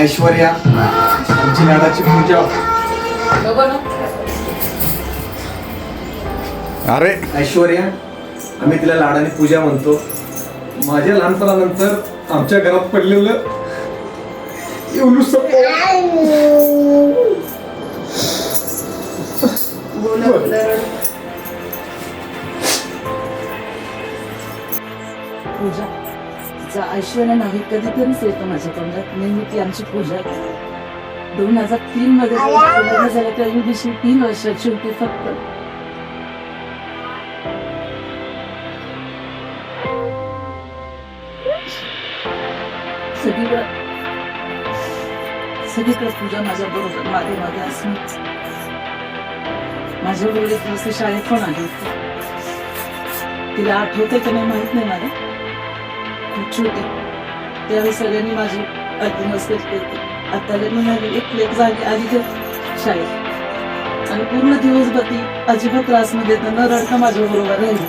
ऐश्वर्या आमची लाडाची पूजा. अरे ऐश्वर्या आम्ही तिला लाडाने पूजा म्हणतो. माझ्या लहानपणानंतर आमच्या घरात पडलेलं एवढंसं पूजा तिचा ऐश्वर्या नाही कधीतरीच येतो माझ्या तोंडात. नेहमी ती आमची पूजा 2003 मध्ये लग्न झालं त्या दिवशी 3 वर्षाची होती फक्त. सगळीकडे पूजा माझ्या बरोबर मागे मागे असणे. माझ्या बरोबर एक दिवस शाळेत पण आली होती. तिला आठवते की नाही माहित नाही मला. खूप छोटी त्यावेळी सगळ्यांनी माझी अगदी मस्ती केली. आता लग्न झाली, एक लेक झाली आधी तर शाळेत आणि पूर्ण दिवसभर ती अजिबात त्रास मध्ये न रडता माझ्या बरोबर राहिली.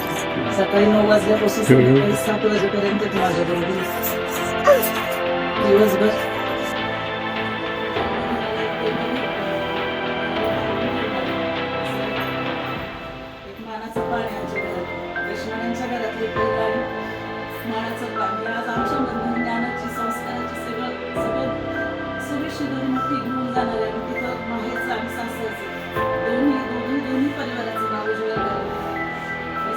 सकाळी 9 वाजल्यापासून संध्याकाळी 7 वाजेपर्यंत ती माझ्या बरोबर दिवसभर. मानाचं पाणी आमच्या घरात, कृष्णांच्या घरातले पहिलं आणि मानाचं पाणी. आज आमच्या मधून ज्ञानाची संस्काराची सगळं सुविशिदून मोठी घेऊन जाणार आहे. तिथं माहेरचं आणि सासरचं दोन्ही परिवाराचं नाव उज्ज्वल करावं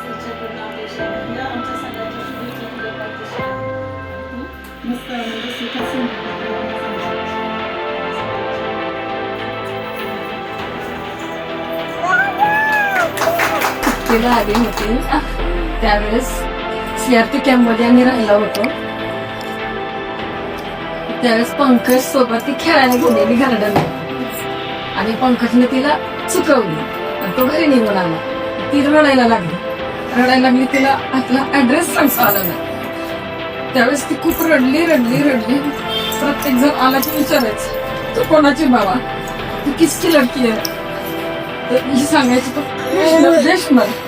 तुमच्याकडून अपेक्षा आहे. या आमच्या सगळ्यांच्या शुभेच्छा तुला पाठीशी आहे. तू मस्त आनंद सुखासून तिला आली होती त्यावेळेस CRT कॅम्पमध्ये आम्ही राहिला होतो. त्यावेळेस पंकज सोबत ती खेळायला गेलेली गार्डनला आणि पंकजने तिला चुकवली आणि तो घरी निघून आला. ती रडायला लागली. तिला आपला ऍड्रेस सांगता आला नाही. त्यावेळेस ती खूप रडली. प्रत्येक जण आला की विचारायचं तू कोणाची बाबा, तू किसकी लडकी आहे. तर ही सांगायची तो कृष्ण देशमाने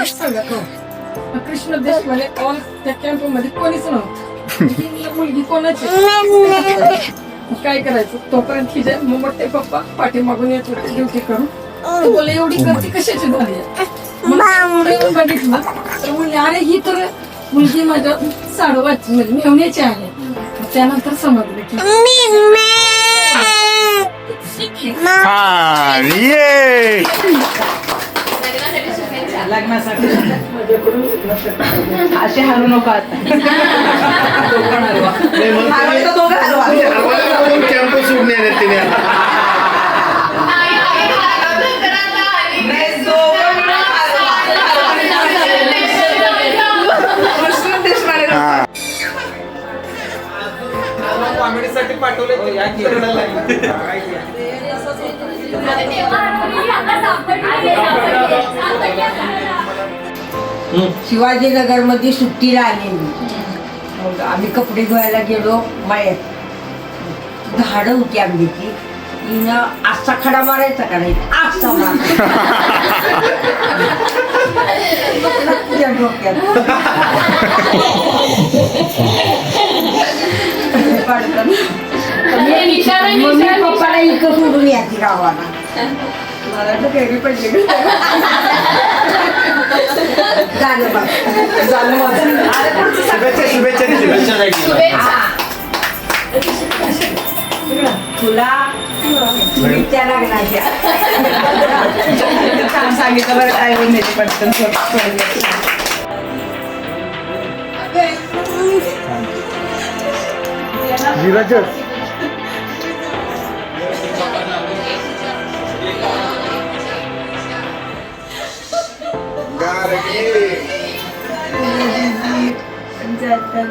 सांगत नव्हतं. कृष्ण देशमाने ऑल त्या कॅम्पमध्ये कोणीच नव्हतं. ही मुलगी कोणाची काय करायचं. तोपर्यंत ही जे मोठे पप्पा पाठीमागून येत होते ड्युटी करून. तू बोले एवढी गर्दी कशाची झाली आहे. बघितलं तर म्हणले अरे ही तर मुलगी माझ्या साडोबाची मेवण्याची आहे. त्यानंतर समजलं की लग्नासाठी असे हरू नको आता. कॉमेडीसाठी पाठवले. शिवाजीनगर मध्ये सुट्टीला आलेली. मग आम्ही कपडे धुवायला गेलो मळ्यात. झाडं होती आंब्याची. हिनं असा खडा मारायचा का नाही असा मारायचा डोक्यात. मम्मी पप्पाला इकडं सोडून यायची गावाला. मला तर काही पडले तुला त्या लग्नाच्या छान सांगितलं बरं. काय होऊन द्यायची पटकन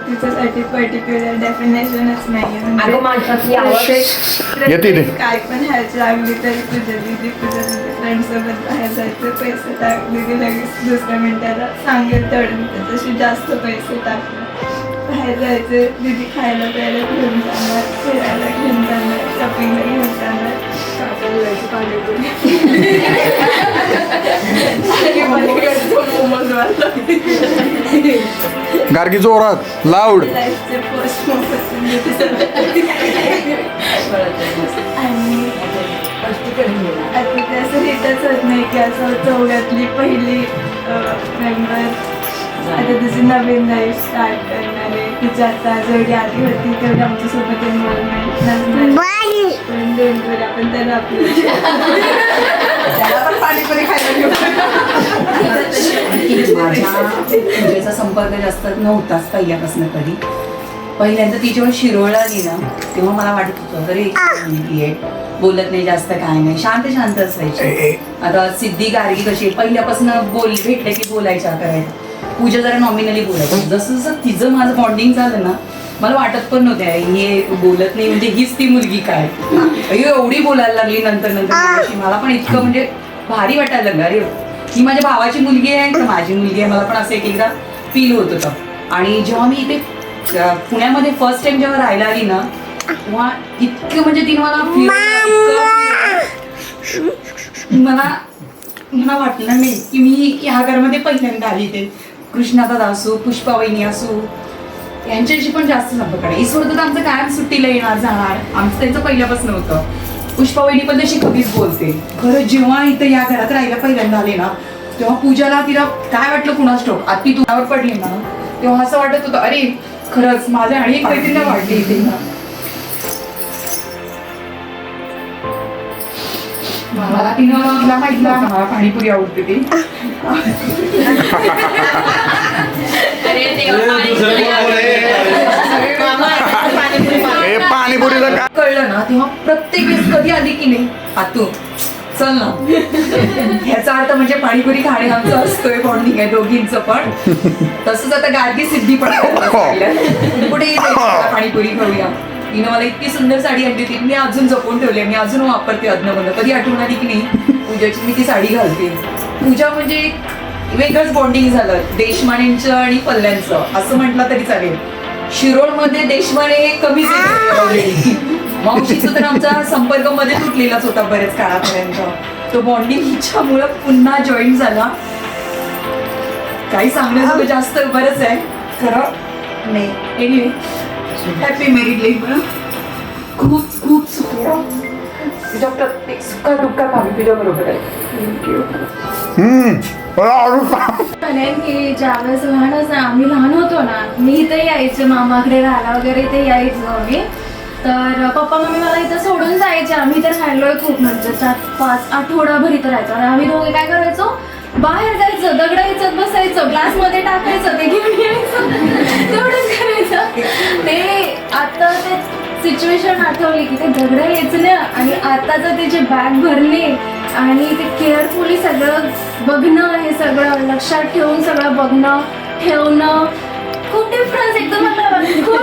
तिच्यासाठी पर्टिक्युलर डेफिनेशनच नाही. काय पण हेल्प लागली तरी तुझ्या दिदी फ्रेंडसोबत बाहेर जायचं पैसे टाक. दिदी लगेच दुसऱ्या मिनिटाला सांगेल तेवढं मी त्याच्याशी जास्त पैसे टाकले. बाहेर जायचं दिदी खायला प्यायला घेऊन जाणार, फिरायला घेऊन जाणार, शॉपिंगला घेऊन जाणार. गार्गी जोरात लाऊड. लाईफचे फर्स्ट आणि आता ते असं हिटच होत नाही की असं चौघातली पहिली मेंबर आता तुझी नवीन लाईफ स्टार्ट करणार आहे. तिची आता जेवढी आधी होती तेवढी आमच्यासोबत इन्व्हॉल्वमेंट नसणार. पण दोन वेळ आपण त्याला आपलं माझ्या पूजेचा संपर्क जास्त नव्हताच पहिल्यापासून कधी. पहिल्यांदा ती जेव्हा शिरोळला आली ना तेव्हा मला वाटत होतं अरे मुलगी आहे, बोलत नाही जास्त, काय नाही, शांत शांत असायची. आता सिद्धी गार्गी कशी पहिल्यापासून भेटले की बोलायच्या करायच्या. पूजा जरा नॉमिनली बोलायची. जसं जसं तिचं माझं बॉन्डिंग झालं ना मला वाटत पण नव्हते हे बोलत नाही म्हणजे हीच ती मुलगी काय. एवढी बोलायला लागली नंतर नंतर मला पण इतकं म्हणजे भारी वाटायला लागलं अरे ही माझ्या भावाची मुलगी आहे तर माझी मुलगी आहे. मला पण असं एक एकदा फील होत होतं. आणि जेव्हा मी इथे पुण्यामध्ये फर्स्ट टाइम जेव्हा राहायला आली ना तेव्हा इतकं म्हणजे तिने मला वाटलं नाही की मी ह्या घरामध्ये पहिल्यांदा आली. ते कृष्णादादा असो, पुष्पा वहिनी असो, यांच्याशी पण जास्त संपर्क आहे. ईश्वर तर आमचं कायम सुट्टीला येणार जाणार, आमचं त्यांचं पहिल्यापासून होतं. पुष्पा वहिनी पण तशी कधीच बोलते. खरं जेव्हा इथं या घरात राहायला पहिल्यांदा आले ना तेव्हा पूजाला तिला काय वाटलं कुणास ठाऊक. आता ती तुझ्यावर पडली ना तेव्हा असं वाटत होतं अरे खरंच माझ्या आणि काहीतरी नाही वाटली इथे ना. मला तिला माहित ना मला पाणीपुरी आवडते ती. पाणीपुरीला काय कळलं ना तेव्हा प्रत्येक वेळेस कधी आली की नाही आतू चल ना ह्याचा अर्थ म्हणजे पाणीपुरी खाणे आमचं असतोय बॉन्डिंग आहे दोघींचं पण. तसंच आता गार्गी सिद्धी पण कुठेही पाणीपुरी खाऊया. तिनं मला इतकी सुंदर साडी आणली होती मी अजून जपून ठेवली. मी अजून वापरते अधनमधनं. कधी आठवण आली की नाही पूजाची मी ती साडी घालते. पूजा म्हणजे एक वेगळंच बॉन्डिंग झालं देशमानेंचं आणि पल्ल्यांचं असं म्हटलं तरी चालेल. शिरोळमध्ये देशमाने कमीच ऑलरेडी. मावशीचा तर आमचा संपर्क मध्ये तुटलेलाच होता बऱ्याच काळापर्यंत. तो बॉन्डिंग हिच्यामुळं पुन्हा जॉईन झाला. काही सांगण्यासारखं जास्त बरंच आहे खरं नाही. Anyway happy married life. खूप खूप सुखी तुझ्या प्रत्येक सुखा दुःखात आम्ही तुझ्या बरोबर आहे. थँक्यू. म्हणेन की ज्यावेळेस लहानच आम्ही लहान होतो ना मी इथे यायचे मामाकडे राहायला वगैरे इथे यायचो आम्ही. तर पप्पा मम्मी मला इथं सोडून जायचे. आम्ही तर राहिलोय खूप म्हणजे 4-5 आठवडाभर इथं राहायचो. आणि आम्ही दोघे काय करायचो बाहेर जायचं दगड यायचं बसायचं ग्लासमध्ये टाकायचं ते घेऊन यायचं तेवढंच करायचं. ते आता ते सिच्युएशन आठवली की ते दगड यायचं आणि आताचं ते जे बॅग भरणे आणि ते केअरफुली सगळं बघणं हे सगळं लक्षात ठेवून सगळं बघणं ठेवणं खूप डिफरन्स एकदम. मला खूप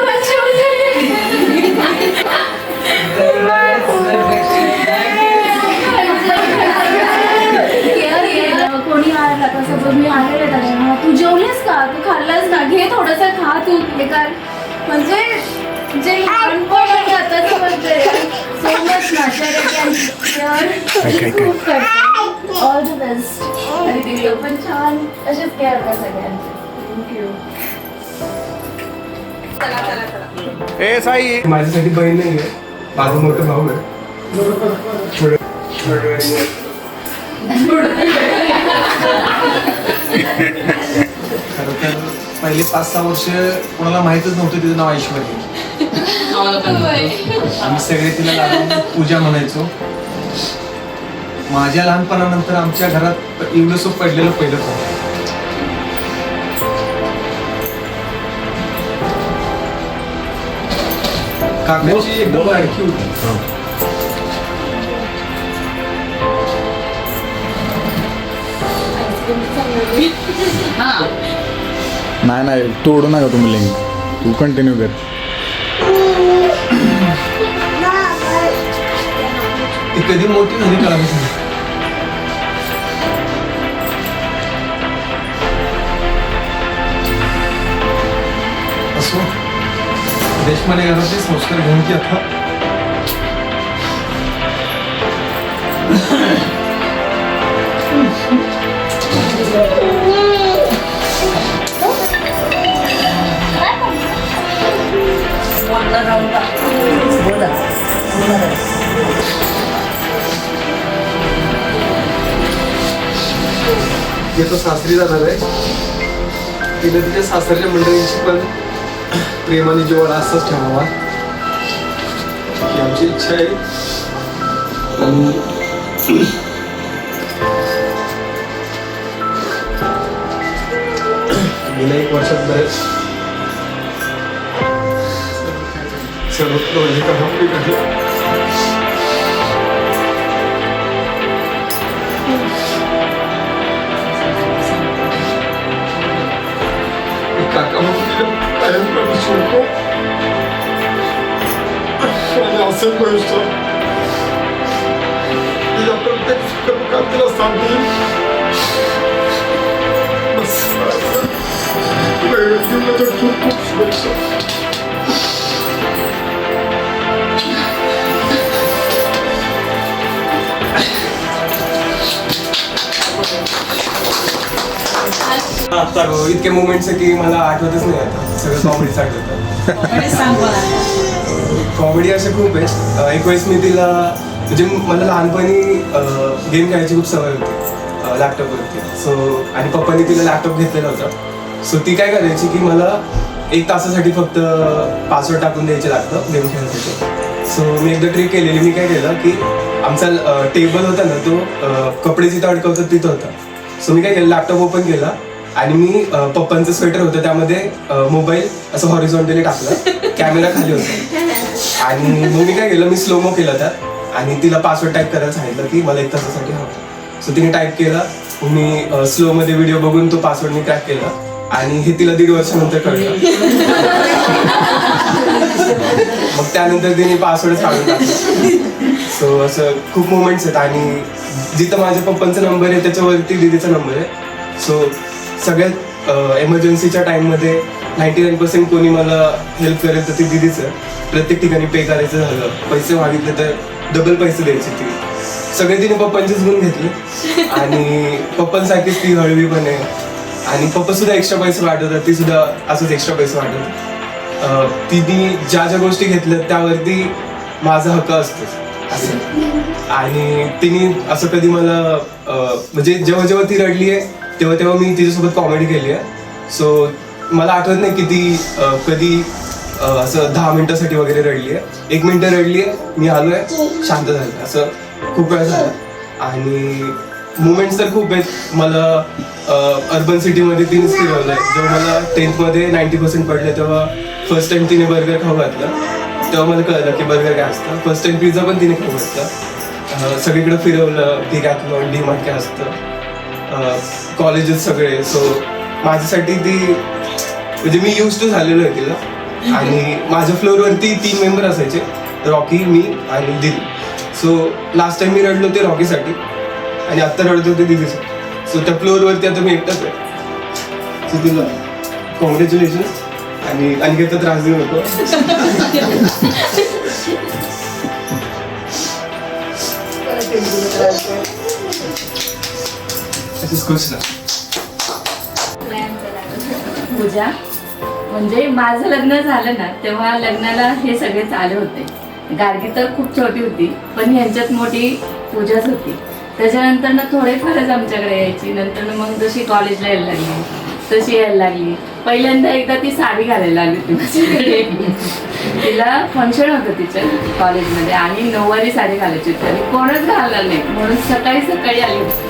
कोणी आला आता सपोज मी आलेले त्याच्या तू जेवलीस का तू खाल्लास का घे थोडंसं खा तू हे कर म्हणजे जे लहानपण आणि आताच म्हणजे सो मच मॅच्युरिटी खूप करते. All the best. आणि तिला पण छान असेच केअर कर सगळ्यांचे. थँक्यू. ए साई माझ्यासाठी बहीण नाही आहे, माझा मोठा भाऊ आहे. खरं तर पहिले 5-6 वर्ष कोणाला माहीतच नव्हतं तिचं नाव ऐश्वर्या. आम्ही सगळे तिला लाडून पूजा म्हणायचो. माझ्या लहानपणानंतर आमच्या घरात एवढंसं पडलेलं पहिलं होतं. काकाची एकदम लाडकी होती. नाही तोडू नका तुम्ही लिंक. तू कंटिन्यू कर. ती कधी मोठी झाली कळाली नाही. असो देशमाने घरातले संस्कार घेऊन की आता बोलणं राहून जा. बोला. तो सासरी जाणार आहे. तिने तिच्या सासरच्या मंडळींची पण प्रेमाने जिव्हाळा असंच ठेवावा ही आमची इच्छा आहे. आणि गेल्या 1 वर्षात बरेच सर्वत्र म्हणजे conflict आहे. काका कायम करू शकतो आणि असं भविष्य तिला प्रत्येक सुखदुःखात तिला साथ देईल. बस जीवनाच्या खूप खूप शुभेच्छा. आता इतके मोमेंट्स आहे की मला आठवतच नाही आता. सगळं कॉमेडीच आठवतं. आणि सांग मला. कॉमेडी असे खूप आहे. एक वेळेस मी तिला म्हणजे मला लहानपणी गेम खेळायची खूप सवय होती लॅपटॉपवरती. सो आणि पप्पांनी तिला लॅपटॉप घेतलेला होता. सो ती काय करायची की मला 1 तासासाठी फक्त पासवर्ड टाकून द्यायचे लागतं गेम खेळण्यासाठी. सो मी एकदा ट्रिक केलेली. मी काय केलं की आमचा टेबल होता ना तो कपडे जिथं अडकवतात तिथं होता. सो मी काय केलं लॅपटॉप ओपन केला आणि मी पप्पांचं स्वेटर होतं त्यामध्ये मोबाईल असं हॉरिझॉन्टली टाकलं. कॅमेरा खाली होता आणि मग मी काय केलं मी स्लो मो केला त्यात आणि तिला पासवर्ड टाईप करायला सांगितलं की मला 1 तासासाठी हवं. सो तिने टाईप केला. मी स्लो मध्ये व्हिडिओ बघून तो पासवर्ड मी क्रॅक केला आणि हे तिला 1.5 वर्षानंतर कळलं. मग त्यानंतर तिने पासवर्ड काढून टाकला. सो असं खूप मोमेंट्स आहेत. आणि जिथं माझ्या पप्पांचा नंबर आहे त्याच्यावरती दीदीचा नंबर आहे. सो सगळ्यात एमर्जन्सीच्या टाइममध्ये 99% कोणी मला हेल्प करेल तर ती दीदीच आहे. प्रत्येक ठिकाणी पे करायचं झालं पैसे मागितले तर डबल पैसे द्यायचे ती. सगळे तिने पप्पांचेच गुण घेतले आणि पप्पांसारखीच ती हळवी पण आहे. आणि पप्पा सुद्धा एक्स्ट्रा पैसे वाढवतात. ती सुद्धा असंच एक्स्ट्रा पैसे वाढवतात. तिने ज्या ज्या गोष्टी घेतल्या त्यावरती माझा हक्क असतो असं. आणि तिने असं कधी मला म्हणजे जेव्हा जेव्हा ती रडली आहे तेव्हा तेव्हा मी तिच्यासोबत कॉमेडी केली आहे. सो मला आठवत नाही की ती कधी असं 10 मिनिटासाठी वगैरे रडली आहे. 1 मिनिटं रडली आहे मी आलोय शांत झालं असं खूप वेळा झालं. आणि मुवमेंट्स तर खूप आहेत. मला अर्बन सिटीमध्ये तिनेच फिरवलंय. जेव्हा मला 10th मध्ये 90% पडले तेव्हा फर्स्ट टाइम तिने बर्गर खाऊ घातलं. तेव्हा मला कळलं की बर्गर काय असतं. फर्स्ट टाइम पिझ्झा पण तिने खाऊ घातला. सगळीकडे फिरवलं की घातलं डीमार्ट काय असतं कॉलेजेस सगळे. सो माझ्यासाठी ती म्हणजे मी यूज टू झालेलो आहे तिला. आणि माझ्या फ्लोअरवरती 3 मेंबर असायचे रॉकी मी आणि दिदी. सो लास्ट टाइम मी रडलो ते रॉकीसाठी आणि आत्ता रडत होते दिदीसाठी. सो त्या फ्लोअरवरती आता मी एकटाच आहे. सो तुला कॉंग्रॅच्युलेशन आणि आणखी त्रास देऊ नको. अशीच खुश ना. पूजा म्हणजे माझं लग्न झालं ना तेव्हा लग्नाला हे सगळे आले होते. गार्गी तर खूप छोटी होती पण ह्यांच्यात मोठी पूजाच होती. त्याच्यानंतर ना थोडेफारच आमच्याकडे यायची. नंतर मग जशी कॉलेजला यायला लागली तशी यायला लागली. पहिल्यांदा एकदा ती साडी घालायला लागली होती माझ्याकडे. तिला फंक्शन होतं तिच्या कॉलेजमध्ये आणि 9वारी साडी घालायची होती आणि कोणच घालणार नाही म्हणून सकाळी सकाळी आली होती.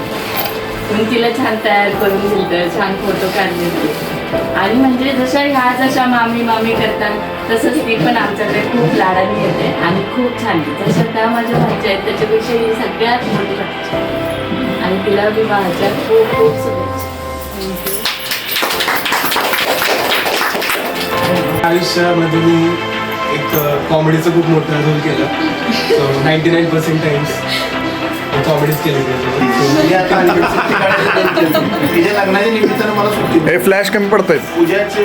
मग तिला छान तयार करून दिलं, छान फोटो काढले होते. आणि म्हणजे जशा मामी मामी करतात तसंच ती पण आमच्याकडे खूप लाडाने येते आणि खूप छान येते. तशा त्या माझ्या भाच्या आहेत त्याच्यापेक्षा ही सगळ्यात मोठी भाची. आणि तिला विवाहाच्या खूप खूप शुभेच्छा. आयुष्यामध्ये मी एक कॉमेडीचं खूप मोठा रोल केला. सो 99% टाइम्स कॉमेडीच केली. तिच्या लग्नाच्या निमित्तानं मला सुट्टी हे फ्लॅश कमी पडतायत. पूजाचे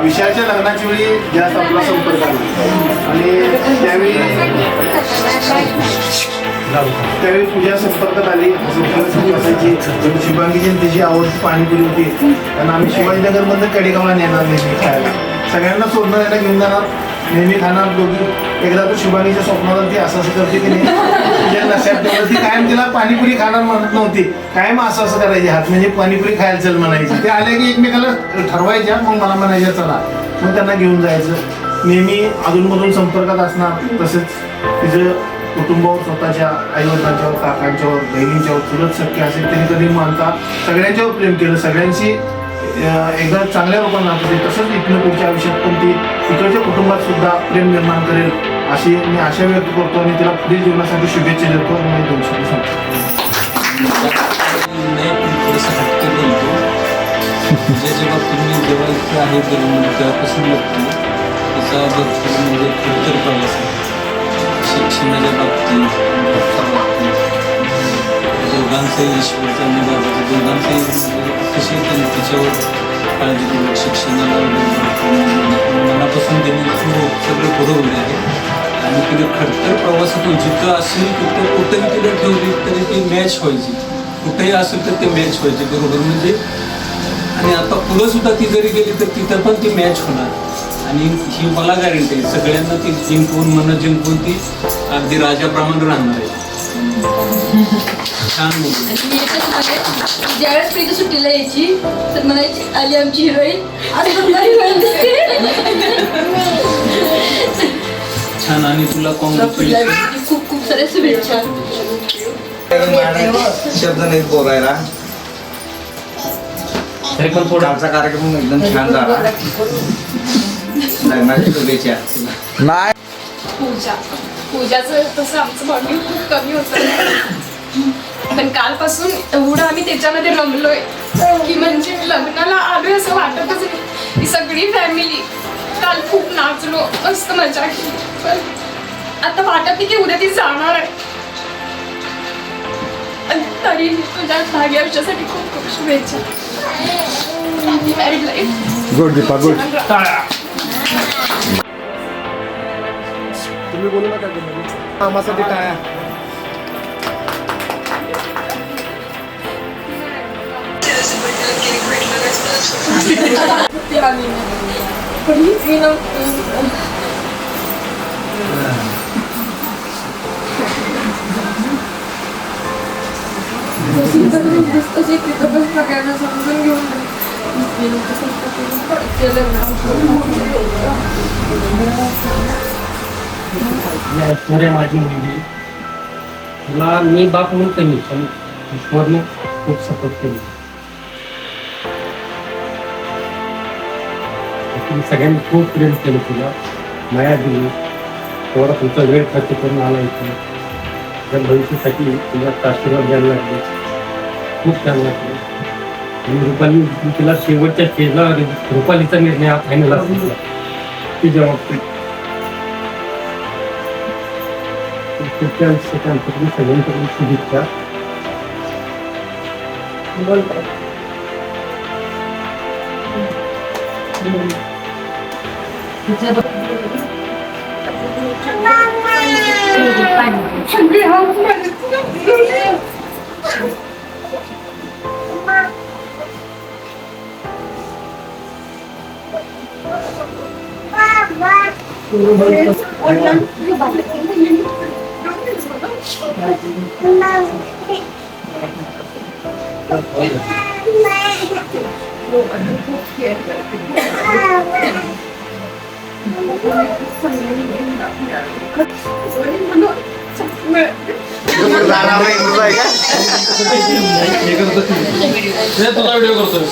विषयाच्या लग्नाच्या वेळी जास्त आपला संपर्क आला आणि त्यावेळी त्यावेळी पूजा संपर्कात आली असायची शुभांगीची आणि तिची आवडती पाणीपुरी होती. त्यांना आम्ही शिवाजीनगरमधनं कडेगावला नेणार नेहमी खायला, सगळ्यांना सोडणार, यायला घेऊन जाणार, नेहमी खाणार दोघी. एकदा तो शुभांगीच्या स्वप्नात ती असं करते की नाही, तुझ्या लक्षात ठेवलं, ती कायम तिला पाणीपुरी खाणार म्हणत नव्हती, कायम असं करायचे हात म्हणजे पाणीपुरी खायला चल म्हणायची. ते आले की एकमेकाला ठरवायच्या, मग मला म्हणायच्या चला, मग त्यांना घेऊन जायचं. नेहमी अधूनमधून संपर्कात असणार. तसेच तिचं कुटुंबावर, स्वतःच्या आईवडिलांच्यावर, काकांच्यावर, बहिणींच्यावर, चुलत सख्खे असेल त्यांनी कधी मानता सगळ्यांच्यावर प्रेम केलं, सगळ्यांशी एकदा चांगल्या रूपाने नातं केलं. तसंच इथनं पुढच्या आयुष्यात पण ती इकडच्या कुटुंबात सुद्धा प्रेम निर्माण करेल अशी मी आशा व्यक्त करतो आणि तिला पुढील जीवनासाठी शुभेच्छा देतो. आणि 2 शब्द सांगतो. जेव्हा तुम्ही जेव्हा इथे आहे तेव्हापासून बघतो त्याचा भरपूर म्हणजे उत्तर प्रवास आहे. शिक्षणाच्या बाबतीत, दोघांचंही ईश्वरचा आणि बाबाचं दोघांचंही कशी त्यांनी त्याच्यावर काळजीपूर्वक शिक्षणाला मनापासून त्यांनी सगळं पुरवले आहे. आणि तिने खडतर प्रवासातून जिथं असेल तिथं कुठेही तिला ठेवली तरी ती मॅच व्हायची, कुठेही असेल तर ते मॅच व्हायची बरोबर. म्हणजे आणि आता पुढं सुद्धा ती जरी गेली तर तिथं पण ती मॅच होणार. आणि ही मला गॅरंटी आहे, सगळ्यांना ती जिंकून, मन जिंकून ती अगदी राजाप्रमाणे राहणार आहे. छान मुलगी. ज्यावेळेस प्रीती सुट्टीला यायची तर म्हणायची आली आमची हिरोईन, छान. आणि तुला कॉंग्रॅच्युलेशन. खूप खूप साऱ्या शुभेच्छा. शब्द नाही बोलायला, तरी पण थोडा आमचा कार्यक्रम एकदम छान झाला. लग्नाची शुभेच्छा. नाही पूजाचं तसं आमचं बॉन्डिंग खूप कमी होतं, पण कालपासून एवढं आम्ही त्याच्यामध्ये रमलोय की म्हणजे लग्नाला आलोय असं वाटतच नाही. ही सगळी फॅमिली काल खूप नाचलो, मस्त मजा केली, पण आता वाटत नाही की उद्या ती जाणार आहे. तरी तुझ्या भाग्य आयुष्यासाठी खूप खूप शुभेच्छा. Happy married life. Good Deepa, good. तुम्ही बोलू नका कामासाठी टाळ्या. सगळ्यांना समजून घेऊन माझी मुलगी तुला मी बाप म्हणून कमी, पण ईश्वरने खूप सपोर्ट केली. सगळ्यांनी खूप प्रेम केलं, तुला माया दिली, थोडा तुमचा वेळ खर्च करून आला इथे. त्या भविष्यासाठी तुला आशीर्वाद द्यायला लागले, खूप छान वाटलं. आणि रुपाली तिला शेवटच्या स्टेजला रुपालीचा निर्णय हा फायनल असला ती जबाबदारी सगळ्यांकडून शुभेच्छा. तुला व्हिडिओ करतोय.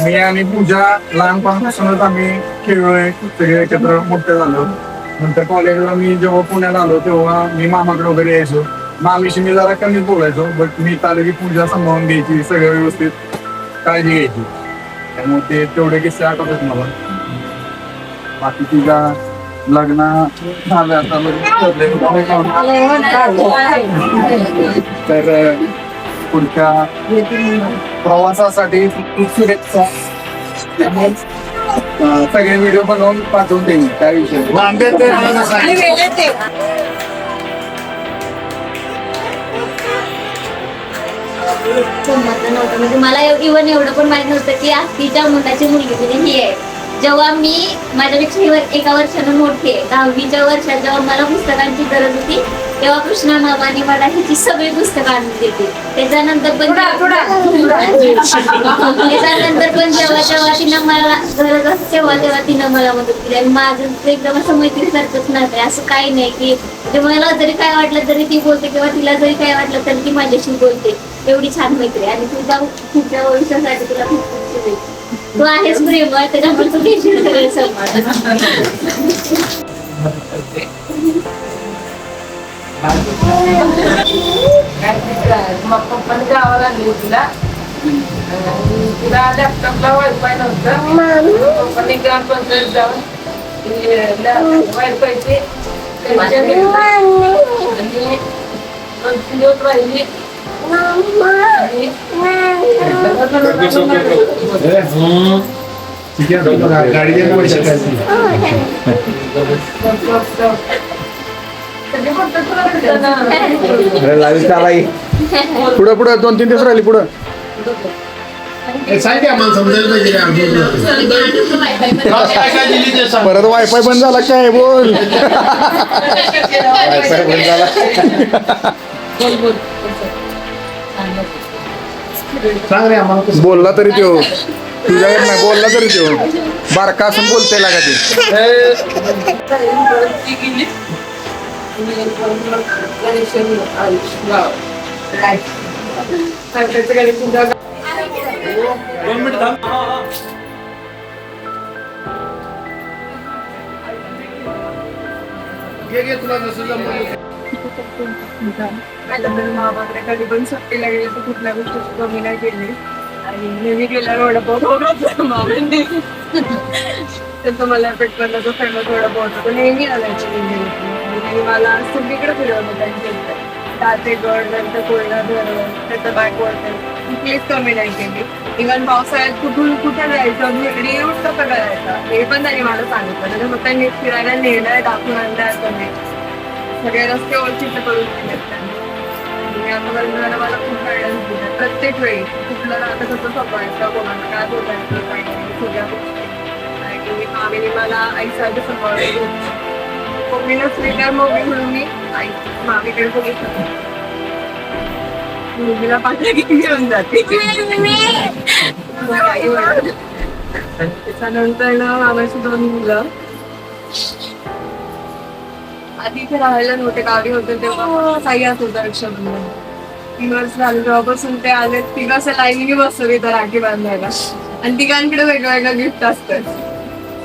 मी आणि पूजा लहानपणापासूनच आम्ही खेळलोय, सगळे एकत्र मोठे झालो. नंतर कॉलेजला मी जेव्हा पुण्यात आलो तेव्हा मी मामाकडे वगैरे यायचो. मामीशी मी जरा कमीच बोलायचो, बट मी आलं की पूजा सांभाळून घ्यायची, सगळं व्यवस्थित काळजी घ्यायची. त्यामुळे ते तेवढे किस्से आठवतात मला. बाकी तुझ्या लग्न झालं आता तर पुढच्या प्रवासासाठी खूप शुभेच्छा. सगळे व्हिडिओ बनवून पाठवून देईन त्या विषयी. समजलं नव्हतं, म्हणजे मला इव्हन एवढं पण माहित नव्हतं की तिच्या मुलाची मुलगी म्हणजे ही आहे. जेव्हा मी माझ्यापेक्षा एका वर्षानं मोठी आहे, 10वीच्या वर्षात जेव्हा मला पुस्तकांची गरज होती तेव्हा कृष्णा मामाने मला हिची सगळी पुस्तकं आणून दिली. त्याच्यानंतर पण जेव्हा तिनं मला गरज असते तेव्हा तिनं मला मदत केली. आणि माझं एकदम असं मैत्रीसारखंच नातं आहे. असं काही नाही की म्हणजे मला जरी काय वाटलं तरी ती बोलते किंवा तिला जरी काय वाटलं तरी ती माझ्याशी बोलते. एवढी छान मैत्री. आणि तुझ्या पुढच्या भविष्यासाठी तुला खूप खूप शुभेच्छा. तू आहेस प्रेमळ, त्याच्यामुळे तू टेन्शन सगळे सांभाळ. मग पप्पाने गावाला आणली तिला. तिला लॅपटॉपला वायफाय नव्हतं. पप्पाने ग्रामपंचायत जाऊन वायफायचे आणि 2 दिवस राहिली. पुढं पुढं 2-3 दिवस राहिली पुढं. परत वायफाय बंद झाला काय बोल. वायफाय बंद झाला. बोलला तरी तो तुझ्याकडे नाही बोलला तरी तो बारका असून बोलते लागा मामाकडे कधी पण सुट्टी लागली तर कुठल्या गोष्टीची कमी नाही केली. आणि नेहमी गेल्यावर वडापाव मामांनी तर मला पेटवरला जो फेमस वडापाव होता तो नेहमी आलायचा. आणि मला सगळीकडे फिरवलं त्यांच्या तातेगड नंतर कोयना धरण त्याचं बॅकवॉटर कुठलीच कमी नाही केली. इव्हन पावसाळ्यात कुठून कुठे जायचं भेटडी येऊन कसं करायचं हे पण त्यांनी मला सांगितलं. म्हणजे फक्त नीट फिरायला नेणं दाखवून आणलं असं नाही. सगळे रस्ते ओळखीचे करून दिलेत त्यांनी. आतापर्यंत मला खूप गायडन्स दिला प्रत्येक वेळी. कुठलं नातं कसं सांभाळायचं, कोणाला काय बोलायचं काही नाही सगळ्या गोष्टी. आणि मामीने मला आईसारखं सांभाळलं. मम्मीला स्वीकार मम्मी म्हणून मी आई मामीकडे बघितलं. मुलीला पाठला की घेऊन जाते आई म्हणून. त्याच्यानंतर ना मामाची 2 मुलं. आधी इथे राहायला नव्हते, गावी होते तेव्हा साह्यात होता रक्षाबंधन. 3 वर्ष झाले तेव्हापासून ते आले. तिघं असं लाईनीने बसवली तर राखी बांधायला. आणि तिघांकडे वेगवेगळं गिफ्ट असतं.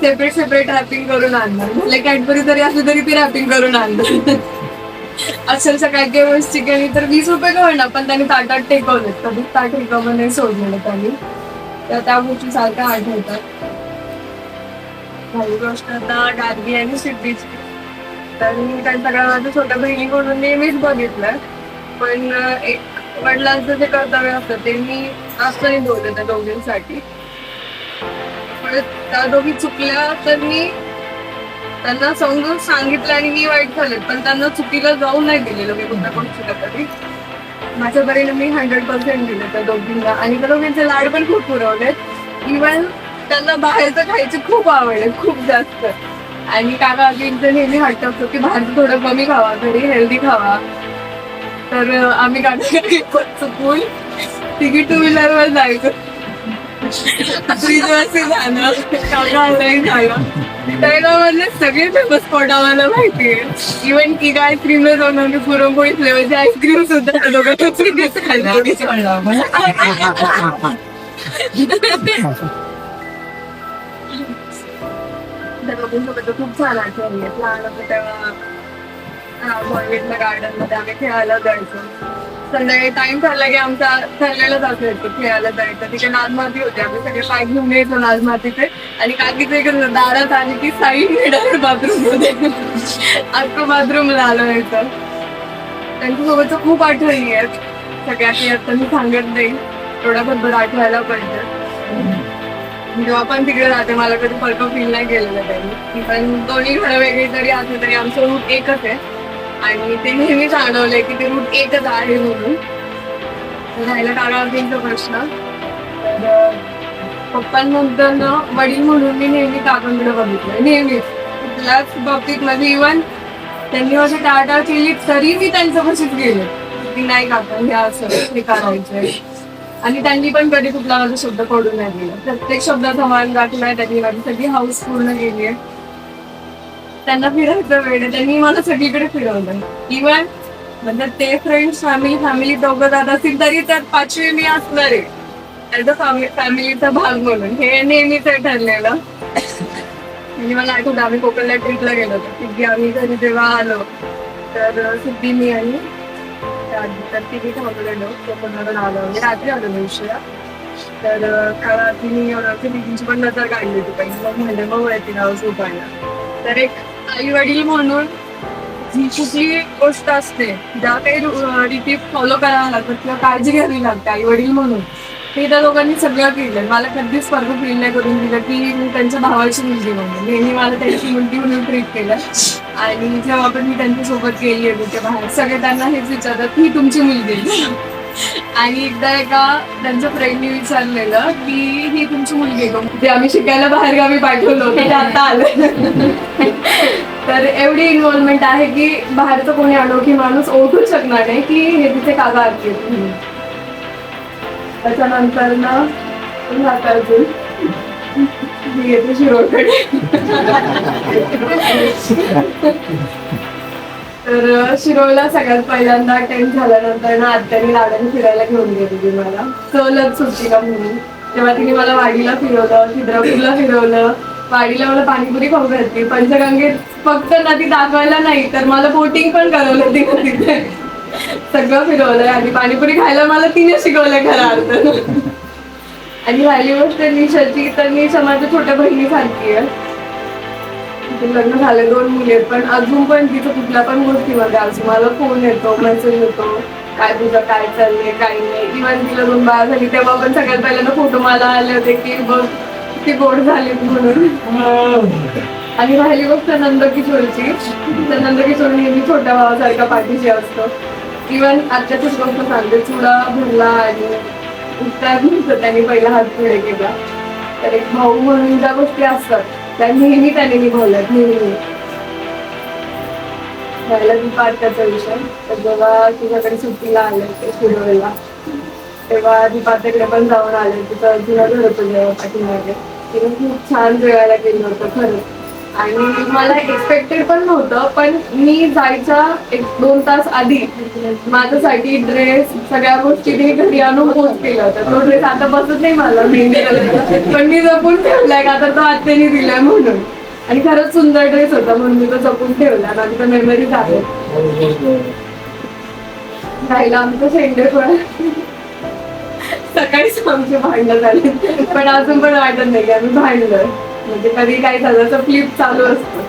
सेपरेट रॅपिंग करून आणणार. भले कॅडबरी जरी असली तरी ती रॅपिंग करून आणणार. असेल सकाळी केवळ चिकन तर 20 रुपये का होईना पण त्यांनी ताटात टेकवलेत. कधी ताट टेकवलं नाही सोडलेलं त्यांनी. तर त्या गोष्टी सारख्या आठवतात. काही गोष्ट आता गार्गी आणि सिद्धीची. तर मी त्या सगळ्या माझ्या छोट्या बहिणीकडून नेहमीच बघितलं. पण एक वडिलांचं जे कर्तव्य असतं ते मी असं नाही बोलते त्या दोघींसाठी. पण त्या दोघी चुकल्या तर मी त्यांना समजून सांगितलं आणि मी वाईट झाले. पण त्यांना चुकीला जाऊ नाही दिलेलं मी कुठल्या गोष्टीला तरी. माझ्या परीने मी 100% दिले त्या दोघींना. आणि त्या दोघींचे लाड पण खूप पुरवलेत. इव्हन त्यांना बाहेरचं खायची खूप आवड आहे, खूप जास्त. आणि काका आजींचं नेहमी हट्ट असतो की बाहेरचं थोडं कमी खावा, घरी हेल्दी खावा. तर आम्ही काका चुकून तिघी 2 व्हीलरवर जायचो. फ्रीजवरती झालं, काका ऑनलाईन झालं. त्याला म्हणलं सगळे फेमस स्पॉट आम्हाला माहिती आहे. इव्हन की काय आईस्क्रीमला जाऊन आम्ही पुरणपोळी फ्लेवरची आईस्क्रीम सुद्धा दोघं फ्रीजच खूप छान आठवणी आहेत. लहान होतो तेव्हा गार्डनमध्ये आम्ही खेळायला जायचो. संध्याकाळी टाइम ठरला की आमचा ठरलेलाच असायचं खेळायला जायचं. तिथे नागमाती होते, आम्ही सगळे पाय घेऊन यायचो नागमातीचे. आणि काकीचं इकडे दारात आली की साईड मिळालं बाथरूम मध्ये अख्खं बाथरूमला आलं यायचं. त्यांच्यासोबतच खूप आठवणी आहेत सगळ्या की आता मी सांगत नाही, थोड्याबद्दल आठवायला पाहिजे. जेव्हा पण तिकडे राहते मला कधी फरक फील नाही केलेलं त्यांनी. पण दोन्ही घरं वेगळी जरी असली तरी आमचं रूट एकच आहे. आणि ते नेहमीच आढळलंय की ते रूट एकच आहे म्हणून. राहिला काकांचा प्रश्न, तर पप्पांनंतर ना वडील म्हणून मी नेहमी काकांकडे बघितलंय. नेहमीच कुठल्याच बाबतीत म्हणजे इव्हन त्यांनी माझी टाळटाळ केली तरी मी त्यांच्यापाशीच गेले की नाही काका हे असं हे करायचंय. आणि त्यांनी पण कधी कुठला माझा शब्द पडून नाही दिला. प्रत्येक शब्दाचा मान राखलाय त्यांनी. माझी सगळी हाऊस पूर्ण केली आहे. त्यांना फिरायचं वेळ आहे, त्यांनी मला सगळीकडे फिरवलं. इव्हन म्हणजे ते फ्रेंड्स फॅमिली दोघं जात असतील तरी त्यात 5वी मी असणार आहे ऍज अ फॅमिलीचा भाग म्हणून. हे नेहमीच ठरलेलं. म्हणजे मला आठवतं आम्ही कोकणला ट्रिपला गेलो होतो. की आम्ही घरी जेव्हा आलो तर सिद्धी मी आणि तर तिघी थांबलेलो कोकणाला आलो. म्हणजे रात्री आलो ना उशिरा. तर काळा तिने तिघींची पण नजर काढली होती पहिली. मग म्हणजे मग वळती नाव झोपायला. तर एक आई वडील म्हणून जी कुठली गोष्ट असते ज्या काही रीती फॉलो करायला लागतात किंवा काळजी घ्यावी लागते आई वडील म्हणून, हे त्या लोकांनी सगळं केलं. मला कधीच फर्क फील नाही करून दिलं की मी त्यांच्या भावाची मुलगी म्हणून. नेहमी मला त्यांची मुलगी म्हणून ट्रीट केलं. आणि जेव्हा पण मी त्यांच्यासोबत गेली आहे तिथे बाहेर सगळे त्यांना हेच विचारतात ही तुमची मुलगी. आणि एकदा एका त्यांच्या फ्रेंडनी विचारलेलं की ही तुमची मुलगी का, ते आम्ही शिकायला बाहेर गावी पाठवलं होतं ते आता आलं. तर एवढी इन्व्हॉल्वमेंट आहे की बाहेरचं कोणी अनोखी माणूस ओळखू शकणार नाही की हे तिथे काका आहेत म्हणून. त्याच्यानंतर ना मी येते शिरोळकडे. तर शिरोळला सगळ्यात पहिल्यांदा अटेंड झाल्यानंतर ना आत्याने लाडाने फिरायला घेऊन गेली मला सहलच सुट्टीला म्हणून. तेव्हा तिने मला वाडीला फिरवलं, खिद्रापूरला फिरवलं. वाडीला मला पाणीपुरी खाऊ घातली. पंचगंगेत फक्त नदी दाखवायला नाही तर मला बोटिंग पण करवलं तिथे. सगळं फिरवलंय आणि पाणीपुरी खायला मला तिने शिकवलंय खरा अर्थ. आणि राहिली गोष्ट निशाची, तर निशा माझ्या छोट्या बहिणीसारखी आहे. लग्न झाले 2 मुली आहेत पण अजून पण तिचं कुठल्या पण गोष्टीमध्ये अजून मला फोन येतो, मेसेज येतो काय तुझं काय चाललंय काय नाही. इव्हन तिला 2 बाळा झाली तेव्हा पण सगळ्यात पहिल्यांदा फोटो मला आले होते की बघ ती गोड झाली म्हणून. आणि राहिली गोष्ट नंदकिशोरची, तर नंदकिशोर नेहमी छोट्या भावासारखा पाठीशी असतो. इव्हन आत्याचीच गोष्ट सांगते, चुडा भरला आणि उठतात त्यांनी पहिला हात पुढे केला. तर एक भाऊ म्हणून ज्या गोष्टी असतात त्या नेहमी त्याने निभावल्यात. नेहमी राहिला दीपार्काचा विषय, तर जेव्हा तुझ्याकडे सुट्टीला आले ते शिरोळला तेव्हा दीपार्काकडे पण जाऊन आले. तिचं जुनं घर होतं जेव्हा पाठीमागे. तिने खूप छान जेवायला केलं होतं खरं. आणि मला एक्सपेक्टेड पण नव्हतं, पण मी जायच्या 1-2 तास आधी माझ्यासाठी ड्रेस सगळ्या गोष्टी तिने घरी आणून पोस्ट केला होता. तो ड्रेस आता बसत नाही मला पण मी जपून ठेवलाय का तर तो आत्याने दिलाय म्हणून. आणि खरंच सुंदर ड्रेस होता म्हणून मी तो जपून ठेवला. माझी तर मेमरीज आहे. राहिला आमचं शेंडे पण सकाळीच आमचे भांडणं झाले पण अजून पण वाटत नाही की आम्ही भांडलोय. म्हणजे कधी काय झालं असं फ्लिप चालू असतं,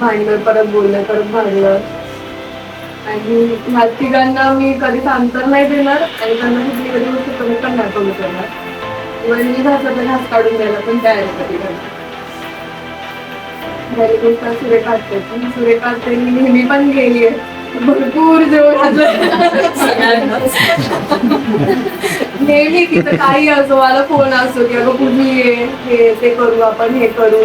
भांडलं परत बोललं परत भांडलं. आणि ह्या तिघांना मी कधीच अंतर नाही देणार आणि त्यांना कुठली कधी गोष्ट कमी पण नाही करू करणार. किंवा मी घासातला घास काढून द्यायला पण तयार आहे कधी करणार. सुरेखा मी नेहमी पण गेली आहे, भरपूर जेवण घातलं नेहमी तिथं काही असो, मला फोन असो की अगं कुठली ये हे ते करू आपण हे करू.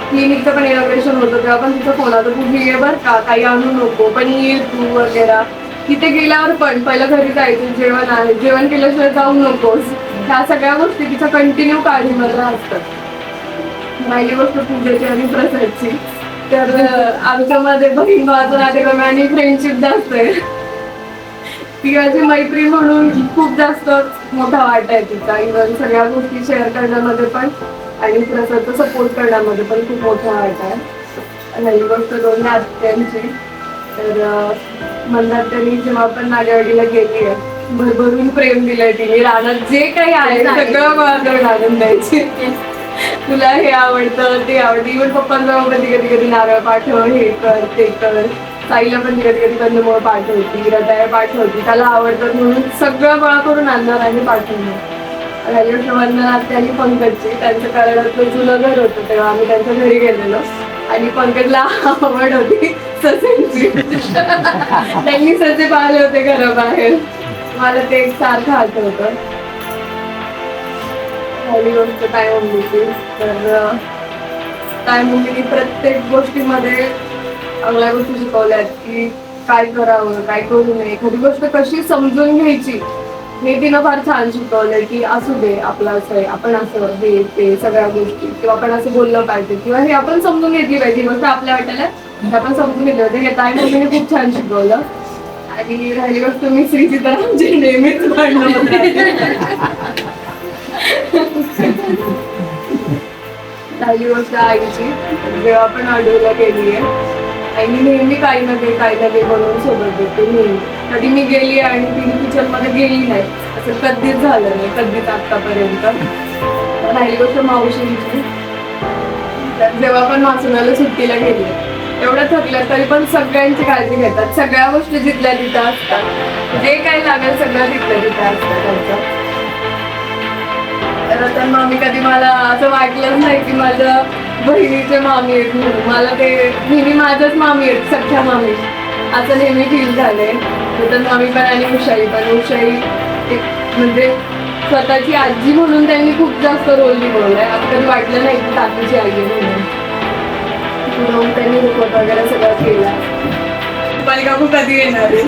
क्लिनिकचं पण इनॉग्रेशन होतं तेव्हा पण तिचा फोन आला कुठली ये बरं का काही आणू नको पण ये तू वगैरे. तिथे गेल्यावर पण पहिलं घरी जायचं जेवण आहे, जेवण केल्याशिवाय जाऊ नकोस. ह्या सगळ्या गोष्टी तिच्या कंटिन्यू काळजीमध्ये असतात. पहिली गोष्ट पूजेची आणि प्रसादची. तर आमच्यामध्ये बहीण भावाचं नातेवाईक आणि फ्रेंडशिप जास्त आहे. ती माझी मैत्रीण म्हणून खूप जास्त मोठा वाटा आहे तिचा. इव्हन सगळ्या गोष्टी शेअर करण्यामध्ये पण आणि प्रसादचा सपोर्ट करण्यामध्ये पण खूप मोठा वाटा आहे. आणि गोष्ट दोन आत्यांची. तर मंदात्यांनी जेव्हा पण माझ्या वडीला गेली आहे भरभरून प्रेम दिलंय तिने. रानात जे काही आहे सगळं गोळा करून आणून द्यायची. तुला हे आवडतं ते आवडतं. इव्हन पप्पांना कधी कधी कधी नारळ पाठव, हे कर ते कर. ताईला पण कधी कधी कंदमुळं पाठवती, रताळ्या पाठवती. त्याला आवडतं म्हणून सगळं गोळा करून आणणार आणि पाठवणार. राजेश वंदनात आणि पंकजची त्यांचं कराडातलं जुनं घर होतं तेव्हा आम्ही त्यांच्या घरी गेलेलो आणि पंकजला आवड होती ससेंची. त्यांनी ससे पाहिले होते घराबाहेर. मला ते एक सारखं आठवतं. पहिली गोष्ट काय मम्मीची. तर काय मम्मीने प्रत्येक गोष्टीमध्ये चांगल्या गोष्टी शिकवल्यात की काय करावं काय करू नये. एखादी गोष्ट कशी समजून घ्यायची हे तिनं फार छान शिकवलंय की असू दे आपलं असं आहे, आपण असं हे ते सगळ्या गोष्टी किंवा आपण असं बोललं पाहिजे किंवा हे आपण समजून घेतली पाहिजे. गोष्ट आपल्या वाटायला आपण समजून घेतलं होतं. हे ताई मम्मीने खूप छान शिकवलं. आणि राहिली गोष्ट मिसरीची तर आमची नेहमीच भांडणं होतात. राहिली गोष्ट आईची. जेव्हा आपण अडूला गेली आहे आईने नेहमी काही ना काही बनवून सोबत देते नेहमी. कधी मी गेली आणि तिने किचन मध्ये गेली नाही असं कधीच झालं नाही, कधीच आतापर्यंत. राहिली गोष्ट मावशींची. तर जेव्हा पण मासुनाला सुट्टीला गेली एवढं थकलं तरी पण सगळ्यांची काळजी घेतात. सगळ्या गोष्टी जिथल्या तिथं असतात. जे काही लागेल सगळं तिथल्या तिथं असतं त्यांचं. तर मामी कधी मला असं वाटलंच नाही की माझ्या बहिणीचे मामी आहेत म्हणून. मला ते नेहमी माझ्याच मामी आहेत, सख्या मामी असं नेहमी फील झालंय. तर मामी पण आणि उषाई पण. उषाई एक म्हणजे स्वतःची आजी म्हणून त्यांनी खूप जास्त रोल निभवलाय. आता कधी वाटलं नाही की काकीची आई आहे म्हणून. त्यांनी रुखवत वगैरे सगळं केलं. रुपाली काकू कधी येणार आहे.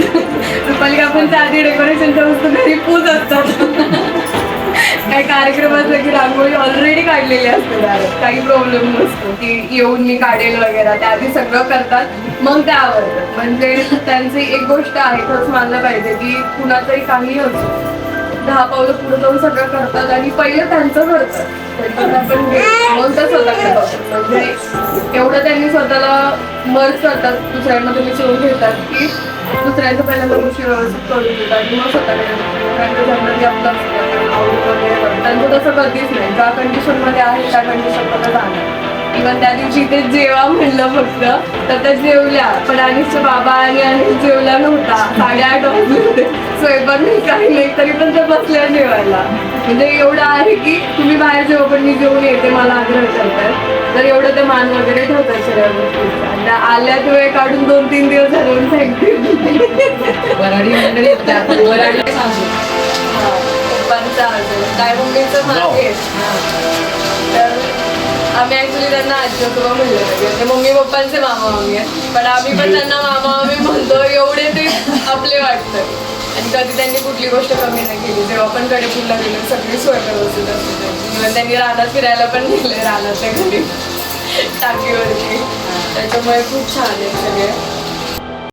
रुपाली काकूंच्या आधी डेकोरेशनच्या वस्तू घरी पूज असतात. काही कार्यक्रम असला की रांगोळी ऑलरेडी काढलेली असते दारात. काही प्रॉब्लेम नसतो की येऊन मी काढेल वगैरे. त्या आधी सगळं करतात मग ते आवडतात. म्हणजे त्यांची एक गोष्ट आहे खरंच मानलं पाहिजे की कुणाचंही काही असो 10 पावलं पुढे जाऊन सगळं करतात आणि पहिलं त्यांचं करतात. आपण मग तर स्वतःकडे बघतात. म्हणजे एवढं त्यांनी स्वतःला मर्ज करतात दुसऱ्यांमध्ये मिसळून घेतात की दुसऱ्यांचं पहिल्यांदा गोष्टी व्यवस्थित करून देतात आणि मग स्वतःकडे जनरली आपलं आवडत वगैरे. त्यांचं तसं कधीच नाही. ज्या कंडिशनमध्ये आहे त्या कंडिशनमध्ये जाणार. इव्हन त्या दिवशी ते जेवा म्हणलं फक्त तर त्या जेवल्या पण अनिशच्या बाबा आणि अनिश जेवला नव्हता. 8:30 वाजले होते. स्वयंपाक नाही काही नाही तरी पण ते बसल्या जेवायला. म्हणजे एवढं आहे की तुम्ही बाहेर जेव्हा पण मी जेवून येते मला आग्रह करतात तर एवढं ते मान वगैरे ठेवतात सगळ्या गोष्टीचा. आणि त्या आल्या वेळ काढून 2-3 दिवस घालून सांगते. काय मम्मीचं मागे. तर आम्ही ऍक्च्युली त्यांना आजी आजोबा म्हणलं पाहिजे. मम्मी पप्पांचे मामा मामी आहेत पण आम्ही पण त्यांना मामा मामी म्हणतो. एवढे ते आपले वाटतं. आणि कधी त्यांनी कुठली गोष्ट कमी नाही केली. जेव्हा पण कडेपूरला गेलो सगळी सोय व्यवस्थित असते. इव्हन त्यांनी रानात फिरायला पण गेले रानाच्या घरी टाकीवरती. त्याच्यामुळे खूप छान आहे सगळे.